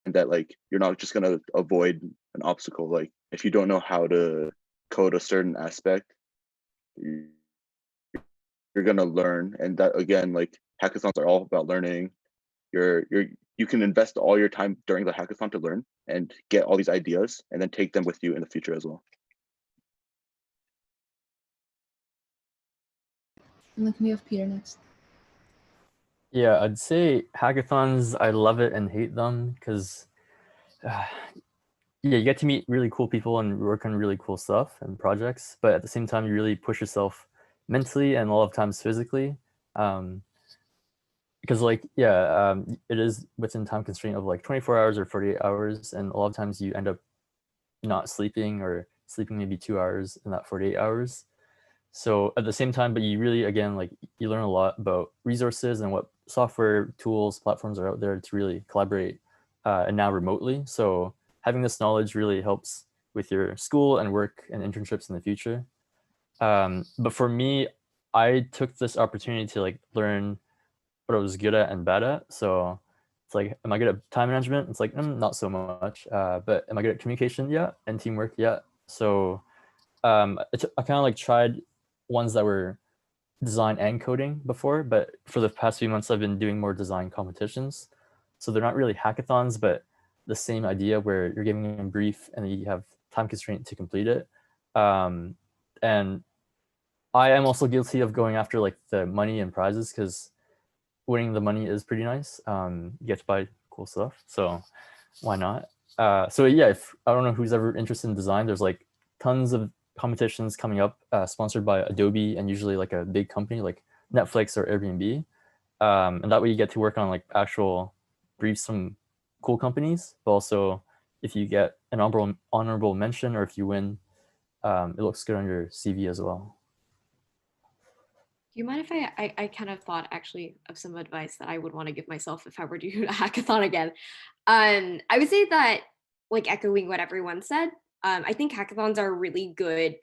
and that like you're not just going to avoid an obstacle. Like if you don't know how to code a certain aspect, you're going to learn. And that again, like hackathons are all about learning. You can invest all your time during the hackathon to learn and get all these ideas and then take them with you in the future as well. And then can we have Peter next? Yeah, I'd say hackathons, I love it and hate them because yeah, you get to meet really cool people and work on really cool stuff and projects, but at the same time, you really push yourself mentally and a lot of times physically. Because like, yeah, it is within time constraint of like 24 hours or 48 hours. And a lot of times you end up not sleeping or sleeping maybe 2 hours in that 48 hours. So at the same time, but you really, again, like you learn a lot about resources and what software tools, platforms are out there to really collaborate and now remotely. So having this knowledge really helps with your school and work and internships in the future. But for me, I took this opportunity to like learn what I was good at and bad at. So it's like, am I good at time management? It's like, not so much. But am I good at communication? Yeah. And teamwork? Yeah. So I kind of like tried ones that were design and coding before, but for the past few months, I've been doing more design competitions. So they're not really hackathons, but the same idea where you're giving a brief and you have time constraint to complete it. And I am also guilty of going after like the money and prizes because winning the money is pretty nice. You get to buy cool stuff, so why not? So yeah, if I don't know who's ever interested in design, there's like tons of competitions coming up sponsored by Adobe and usually like a big company like Netflix or Airbnb. And that way you get to work on like actual briefs from cool companies, but also if you get an honorable mention or if you win, it looks good on your CV as well. Do you mind if I kind of thought actually of some advice that I would want to give myself if I were to do a hackathon again? I would say that, like echoing what everyone said, I think hackathons are a really good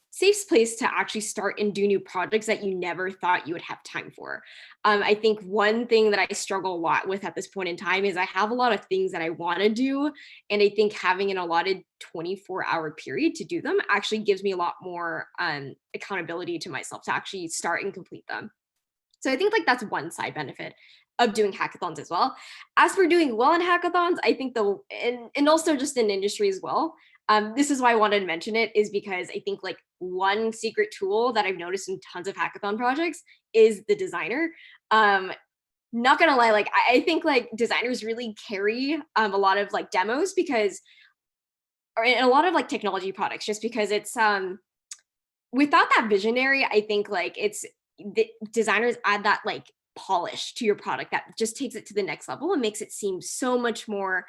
safe place to actually start and do new projects that you never thought you would have time for. I think one thing that I struggle a lot with at this point in time is I have a lot of things that I want to do. And I think having an allotted 24-hour period to do them actually gives me a lot more accountability to myself to actually start and complete them. So I think like that's one side benefit of doing hackathons as well. As for doing well in hackathons, I think and also just in industry as well, this is why I wanted to mention it, is because I think like one secret tool that I've noticed in tons of hackathon projects is the designer. Not gonna lie, like I think like designers really carry a lot of like demos or in a lot of like technology products, just because it's without that visionary, I think like the designers add that like polish to your product that just takes it to the next level and makes it seem so much more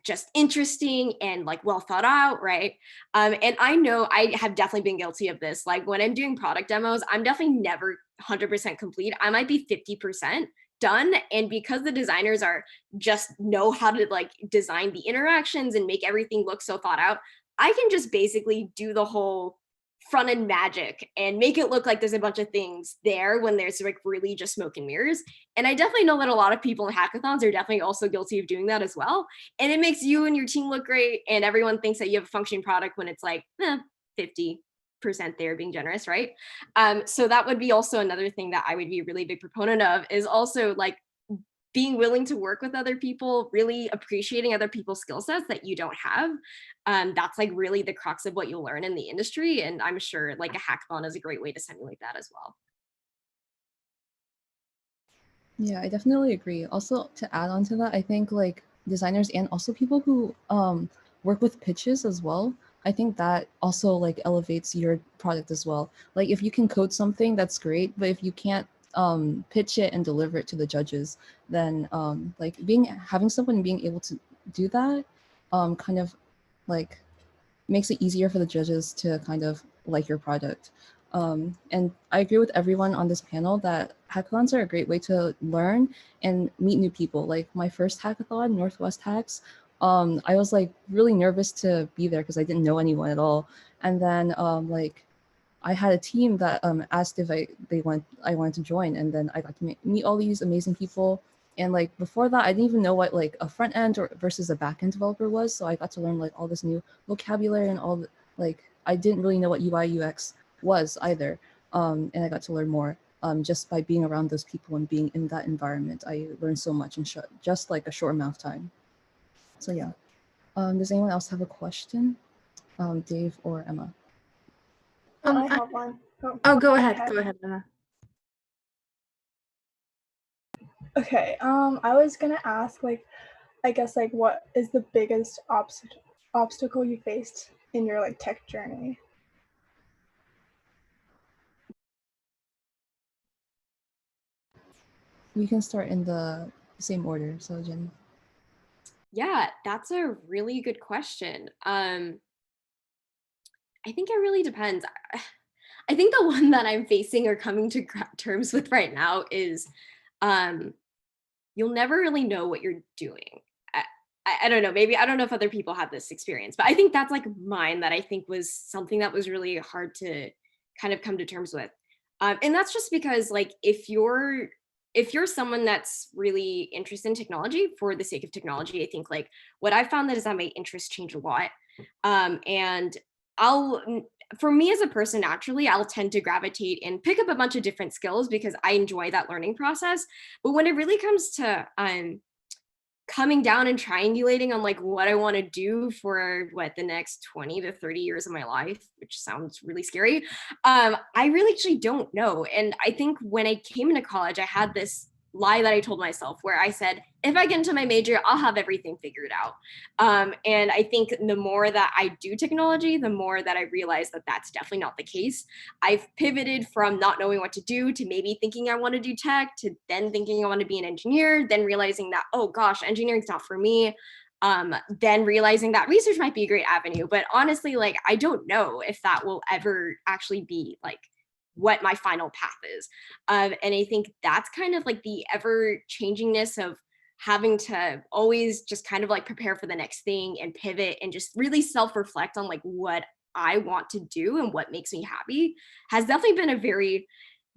just interesting and like well thought out, right? And I know I have definitely been guilty of this. Like when I'm doing product demos, I'm definitely never 100% complete. I might be 50%, done. And because the designers are just know how to like design the interactions and make everything look so thought out, I can just basically do the whole front end magic and make it look like there's a bunch of things there when there's like really just smoke and mirrors. And I definitely know that a lot of people in hackathons are definitely also guilty of doing that as well. And it makes you and your team look great, and everyone thinks that you have a functioning product when it's like 50% there, being generous, right? So that would be also another thing that I would be a really big proponent of, is also like being willing to work with other people, really appreciating other people's skill sets that you don't have. That's like really the crux of what you'll learn in the industry. And I'm sure like a hackathon is a great way to simulate that as well. Yeah, I definitely agree. Also, to add on to that, I think like designers and also people who work with pitches as well, I think that also like elevates your product as well. Like if you can code something, that's great, but if you can't pitch it and deliver it to the judges, then like having someone being able to do that kind of like makes it easier for the judges to kind of like your product. And I agree with everyone on this panel that hackathons are a great way to learn and meet new people. Like my first hackathon, Northwest Hacks, I was like really nervous to be there because I didn't know anyone at all. And then like I had a team that asked if I wanted to join, and then I got to meet all these amazing people. And like before that, I didn't even know what like a front end or versus a back end developer was. So I got to learn like all this new vocabulary and all the, like I didn't really know what UI UX was either. And I got to learn more just by being around those people and being in that environment. I learned so much in just like a short amount of time. So yeah. Does anyone else have a question? Dave or Emma? I have one. Go ahead. Go ahead, Emma. Okay. I was gonna ask, like, I guess, like, what is the biggest obstacle you faced in your like tech journey? We can start in the same order. So Jenny. Yeah, that's a really good question. I think it really depends. I think the one that I'm facing or coming to terms with right now is you'll never really know what you're doing. I don't know, maybe I don't know if other people have this experience, but I think that's like mine, that I think was something that was really hard to kind of come to terms with. And that's just because like if you're someone that's really interested in technology for the sake of technology, I think like what I found that is that my interests change a lot. And for me as a person, naturally, I'll tend to gravitate and pick up a bunch of different skills because I enjoy that learning process. But when it really comes to coming down and triangulating on like what I want to do for the next 20 to 30 years of my life, which sounds really scary, I really actually don't know. And I think when I came into college, I had this lie that I told myself where I said, if I get into my major, I'll have everything figured out. And I think the more that I do technology, the more that I realize that that's definitely not the case. I've pivoted from not knowing what to do to maybe thinking I want to do tech, to then thinking I want to be an engineer, then realizing that, oh gosh, engineering's not for me. Then realizing that research might be a great avenue. But honestly, like, I don't know if that will ever actually be like what my final path is. And I think that's kind of like the ever changingness of having to always just kind of like prepare for the next thing and pivot and just really self-reflect on like what I want to do and what makes me happy has definitely been a very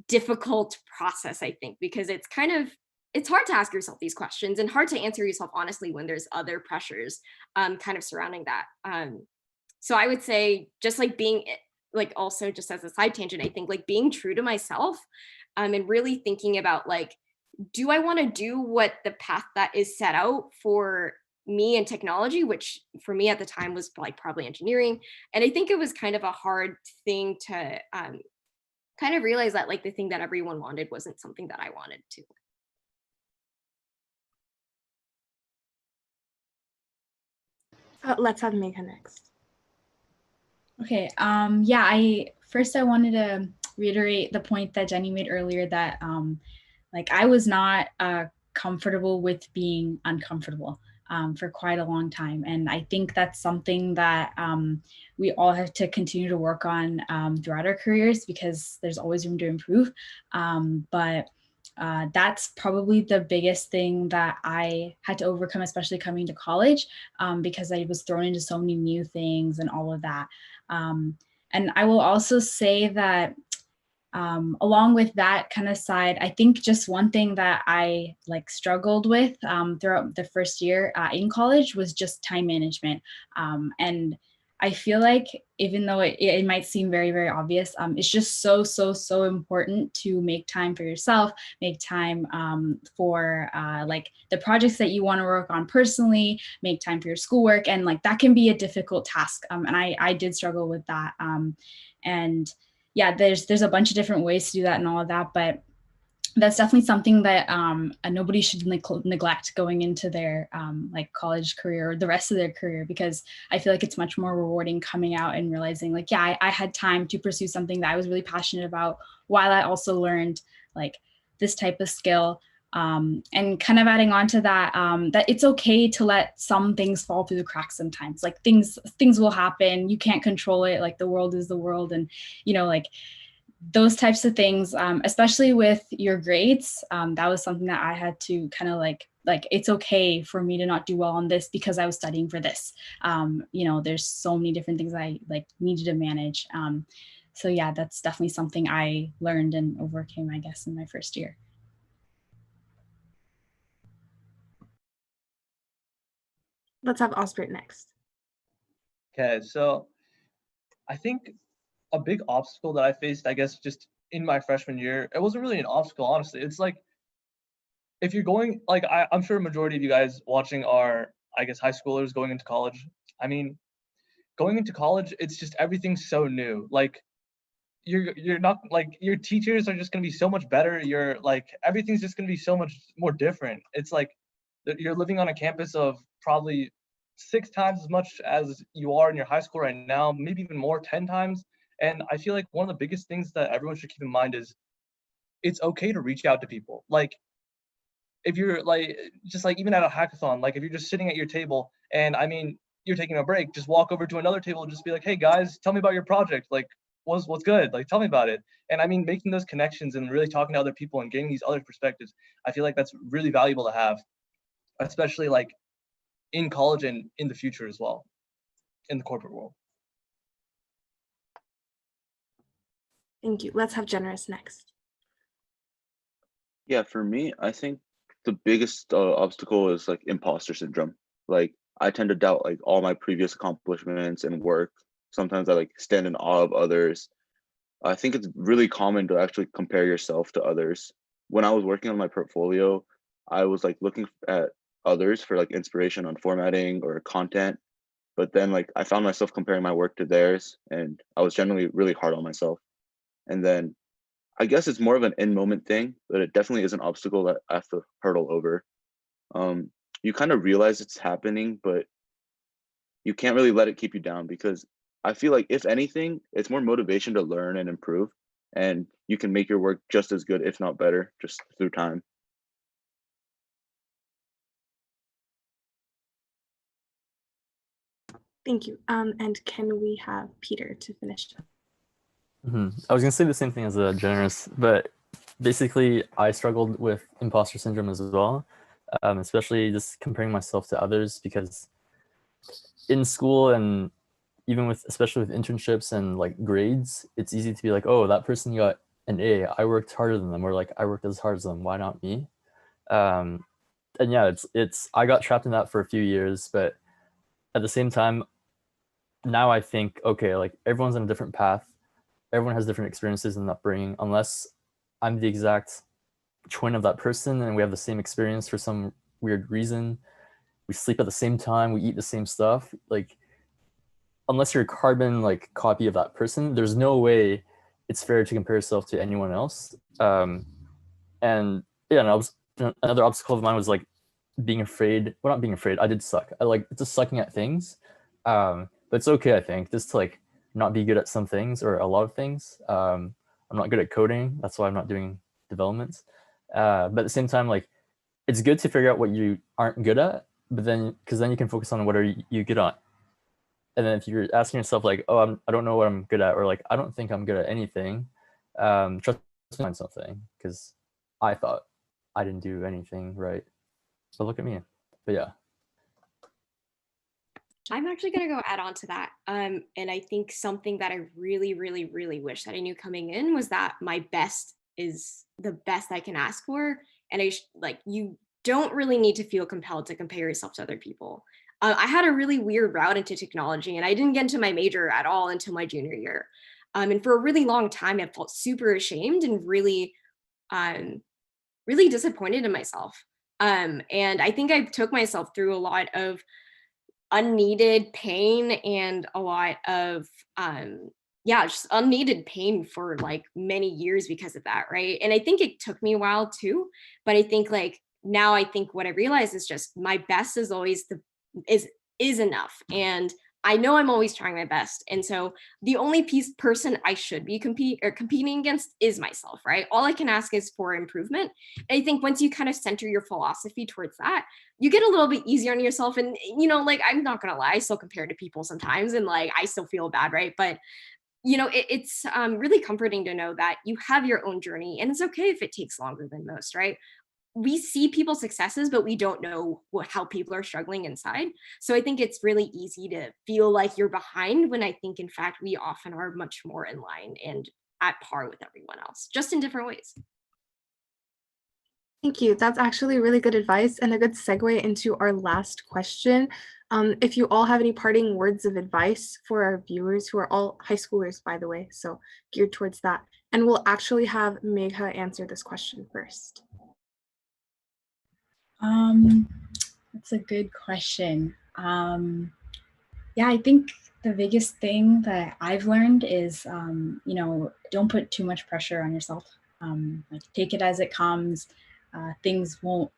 difficult process, I think, because it's hard to ask yourself these questions and hard to answer yourself honestly when there's other pressures kind of surrounding that. So I would say just like being like, also just as a side tangent, I think like being true to myself and really thinking about like, do I want to do what the path that is set out for me in technology, which for me at the time was like probably engineering. And I think it was kind of a hard thing to kind of realize that like the thing that everyone wanted wasn't something that I wanted to. Let's have Megha next. Okay. Yeah, I wanted to reiterate the point that Jenny made earlier that like I was not comfortable with being uncomfortable for quite a long time. And I think that's something that we all have to continue to work on throughout our careers because there's always room to improve. But that's probably the biggest thing that I had to overcome, especially coming to college, because I was thrown into so many new things and all of that. And I will also say that along with that kind of side, I think just one thing that I like struggled with throughout the first year in college was just time management. And I feel like even though it might seem very, very obvious, it's just so important to make time for yourself, make time for like the projects that you want to work on personally, make time for your schoolwork. And like that can be a difficult task. And I did struggle with that. And yeah, there's a bunch of different ways to do that and all of that, but that's definitely something that nobody should neglect going into their like college career or the rest of their career, because I feel like it's much more rewarding coming out and realizing like, yeah, I had time to pursue something that I was really passionate about while I also learned like this type of skill. And kind of adding on to that, that it's okay to let some things fall through the cracks sometimes. Like things will happen. You can't control it. Like the world is the world, and you know, like those types of things, especially with your grades. That was something that I had to kind of like it's okay for me to not do well on this because I was studying for this. You know, there's so many different things I like needed to manage. So yeah, that's definitely something I learned and overcame, I guess, in my first year. Let's have Osbert next. Okay, so I think a big obstacle that I faced, I guess, just in my freshman year, it wasn't really an obstacle, honestly. It's like, if you're going, like, I'm sure a majority of you guys watching are, I guess, high schoolers going into college. I mean, going into college, it's just everything's so new. Like, you're not, like, your teachers are just gonna be so much better. You're like, everything's just gonna be so much more different. It's like you're living on a campus of probably 6 times as much as you are in your high school right now, maybe even more, 10 times. And I feel like one of the biggest things that everyone should keep in mind is it's okay to reach out to people. Like, if you're like, just like even at a hackathon, like if you're just sitting at your table and I mean, you're taking a break, just walk over to another table and just be like, hey guys, tell me about your project. Like, what's good? Like, tell me about it. And I mean, making those connections and really talking to other people and getting these other perspectives, I feel like that's really valuable to have, especially like in college and in the future as well, in the corporate world. Thank you. Let's have Generous next. Yeah, for me, I think the biggest obstacle is like imposter syndrome. Like I tend to doubt like all my previous accomplishments and work. Sometimes I like stand in awe of others. I think it's really common to actually compare yourself to others. When I was working on my portfolio, I was like looking at others for like inspiration on formatting or content, but then like I found myself comparing my work to theirs, and I was generally really hard on myself. And then I guess it's more of an in-moment thing, but it definitely is an obstacle that I have to hurdle over. You kind of realize it's happening, but you can't really let it keep you down, because I feel like if anything, it's more motivation to learn and improve, and you can make your work just as good, if not better, just through time. Thank you. And can we have Peter to finish up? I was gonna say the same thing as Generous, but basically I struggled with imposter syndrome as well, especially just comparing myself to others, because in school and even with, especially with internships and like grades, it's easy to be like, oh, that person got an A, I worked harder than them, or like I worked as hard as them, why not me? And yeah, it's I got trapped in that for a few years, but at the same time, now I think, okay, like everyone's on a different path. Everyone has different experiences and upbringing. Unless I'm the exact twin of that person and we have the same experience for some weird reason, we sleep at the same time, we eat the same stuff. Like, unless you're a carbon like copy of that person, there's no way it's fair to compare yourself to anyone else. And yeah, another obstacle of mine was like being afraid. Well, not being afraid. I did suck. I like just sucking at things. But it's okay, I think, just to like not be good at some things or a lot of things. I'm not good at coding. That's why I'm not doing development. But at the same time, like it's good to figure out what you aren't good at, but then because then you can focus on what are you good at. And then if you're asking yourself like, oh, I don't know what I'm good at, or like I don't think I'm good at anything, trust me, find something, because I thought I didn't do anything right. So look at me. But yeah. I'm actually going to go add on to that. And I think something that I really, really, really wish that I knew coming in was that my best is the best I can ask for. And you don't really need to feel compelled to compare yourself to other people. I had a really weird route into technology, and I didn't get into my major at all until my junior year. And for a really long time, I felt super ashamed and really, really disappointed in myself. And I think I took myself through a lot of unneeded pain and a lot of just unneeded pain for like many years because of that, right? And I think it took me a while too, but I think like now I think what I realize is just my best is always is enough. And I know I'm always trying my best. And so the only person I should be competing against is myself, right? All I can ask is for improvement. And I think once you kind of center your philosophy towards that, you get a little bit easier on yourself. And, like, I'm not going to lie, I still compare to people sometimes. And like, I still feel bad, right? But it's really comforting to know that you have your own journey, and it's okay if it takes longer than most, right? We see people's successes, but we don't know how people are struggling inside. So I think it's really easy to feel like you're behind when I think, in fact, we often are much more in line and at par with everyone else, just in different ways. Thank you. That's actually really good advice and a good segue into our last question. If you all have any parting words of advice for our viewers, who are all high schoolers, by the way, so geared towards that. And we'll actually have Megha answer this question first. That's a good question. Yeah, I think the biggest thing that I've learned is, don't put too much pressure on yourself. Like, take it as it comes. Things won't,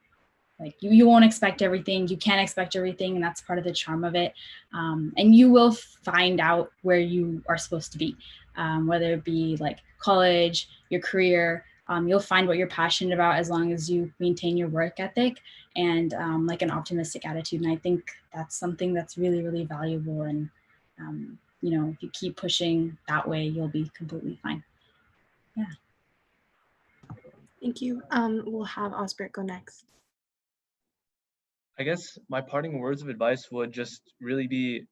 like, you won't expect everything. You can't expect everything, and that's part of the charm of it. And you will find out where you are supposed to be, whether it be like college, your career. You'll find what you're passionate about as long as you maintain your work ethic and like an optimistic attitude. And I think that's something that's really, really valuable. And, if you keep pushing that way, you'll be completely fine. Yeah. Thank you. We'll have Osbert go next. I guess my parting words of advice would just really be,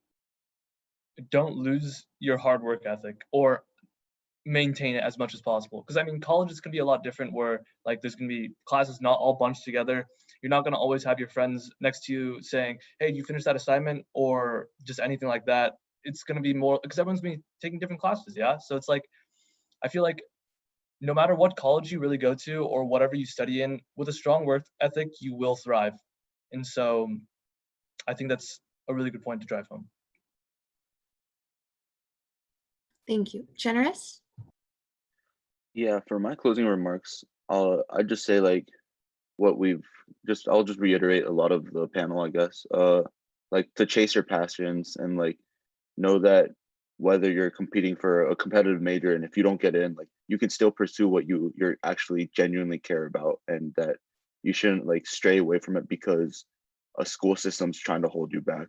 don't lose your hard work ethic, or maintain it as much as possible. Because I mean, college is going to be a lot different, where like there's going to be classes not all bunched together. You're not going to always have your friends next to you saying, hey, you finished that assignment, or just anything like that. It's going to be more because everyone's been taking different classes. Yeah. So it's like, I feel like no matter what college you really go to or whatever you study in, with a strong work ethic, you will thrive. And so I think that's a really good point to drive home. Thank you. Generous? Yeah, for my closing remarks, I just say like what I'll just reiterate a lot of the panel, I guess. Like, to chase your passions and like know that whether you're competing for a competitive major, and if you don't get in, like, you can still pursue what you're actually genuinely care about, and that you shouldn't like stray away from it because a school system's trying to hold you back.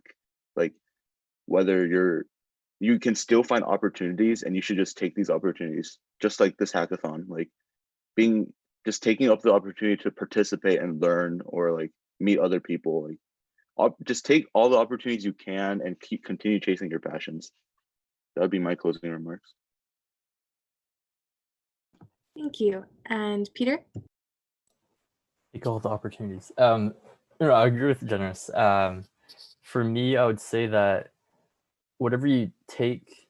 Like, whether you can still find opportunities, and you should just take these opportunities, just like this hackathon, like just taking up the opportunity to participate and learn, or like meet other people. Like, just take all the opportunities you can and continue chasing your passions. That would be my closing remarks. Thank you. And Peter? Take all the opportunities. I agree with Generous. For me, I would say that whatever you take,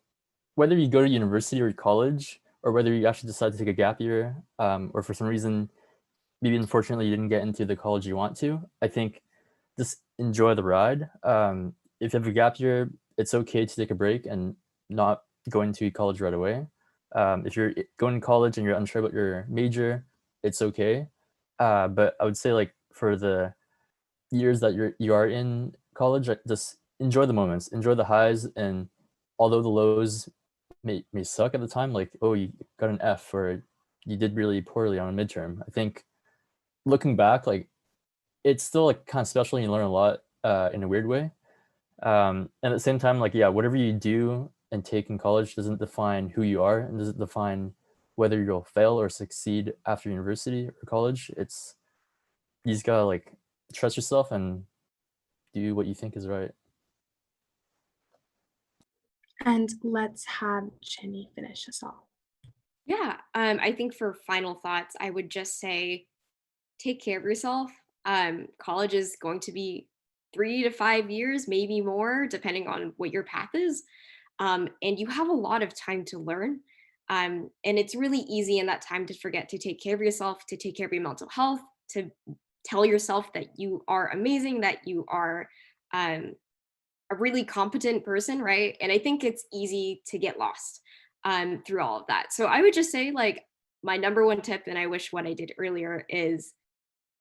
whether you go to university or college, or whether you actually decide to take a gap year, or for some reason, maybe unfortunately you didn't get into the college you want to, I think just enjoy the ride. If you have a gap year, it's okay to take a break and not go into college right away. If you're going to college and you're unsure about your major, it's okay. But I would say, like, for the years that you are in college, just enjoy the moments, enjoy the highs, and although the lows may suck at the time, like, oh, you got an F or you did really poorly on a midterm, I think looking back, like, it's still like kind of special. You learn a lot in a weird way. And at the same time, like, yeah, whatever you do and take in college doesn't define who you are, and doesn't define whether you'll fail or succeed after university or college, you just gotta like trust yourself and do what you think is right. And let's have Jenny finish us off. Yeah, I think for final thoughts, I would just say take care of yourself. College is going to be 3 to 5 years, maybe more, depending on what your path is. And you have a lot of time to learn. And it's really easy in that time to forget to take care of yourself, to take care of your mental health, to tell yourself that you are amazing, that you are a really competent person, right? And I think it's easy to get lost through all of that. So I would just say, like, my number one tip, and I wish what I did earlier, is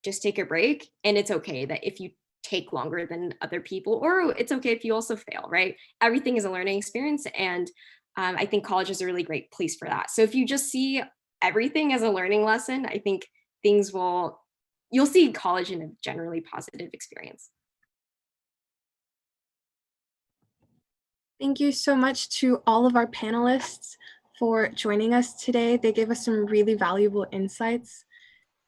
just take a break. And it's okay that if you take longer than other people, or it's okay if you also fail, right? Everything is a learning experience. And I think college is a really great place for that. So if you just see everything as a learning lesson, I think you'll see college in a generally positive experience. Thank you so much to all of our panelists for joining us today. They gave us some really valuable insights.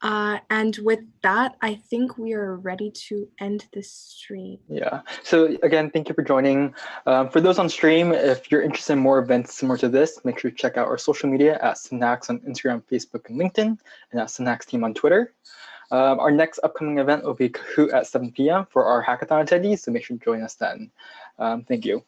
And with that, I think we are ready to end this stream. Yeah. So again, thank you for joining. For those on stream, if you're interested in more events similar to this, make sure to check out our social media at synHacks on Instagram, Facebook, and LinkedIn, and at synHacks team on Twitter. Our next upcoming event will be Kahoot at 7 p.m. for our hackathon attendees, so make sure to join us then. Thank you.